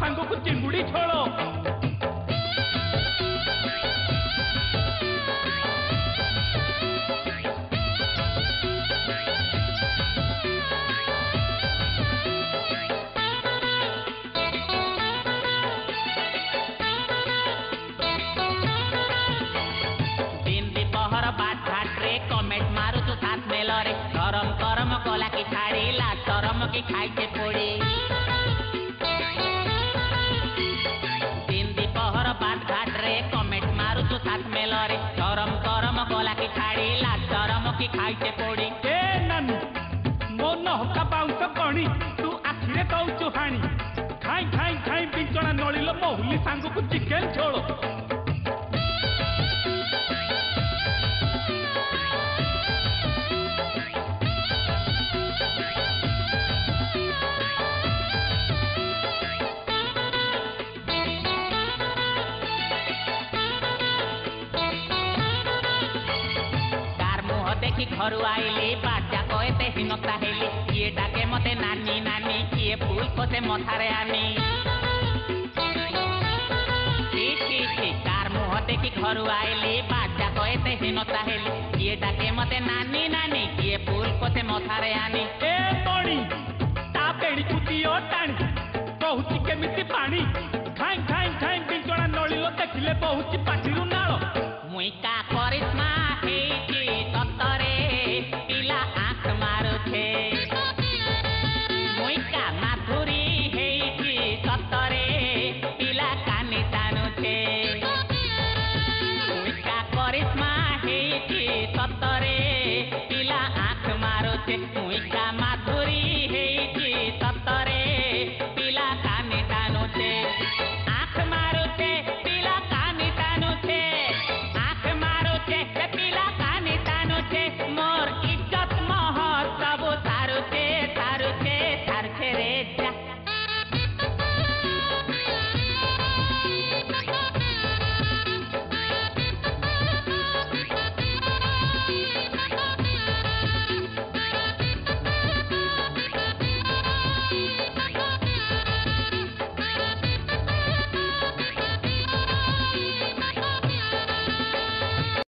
सांग को चिंगुड़ी छोड़ो कमेंट मारू तू साथ में लरे गरम गरम कोला की छाड़ी ला शरम की खाई के पोड़ी दिन दोपहर बाद घाट रे कमेंट मारू तू साथ में लरे गरम गरम कोला की छाड़ी ला शरम की खाई के पोड़ी ए नानू मो नहका बाउंस कणी तू आखिरे दउचु हाणी खाई खाई खाई बिचଣା नळिलो महुली सांग को चिकेन छोड़ो देखी घर आईली बाजा कहते हिनता हेली किए डाके मते नानी नानी किए फूल कोसे मथारे आनी कार मुह देखी घर आईली बाजा कहते हिनता हेली किए डाके मते नानी नानी किए फूल कोसे मथारे आनी ए तोणी ता पेड़ी कुतियो टाणी बहुची केमिति पानी खाई खाई खाई बिचଣା नळिलो देखिले बहुची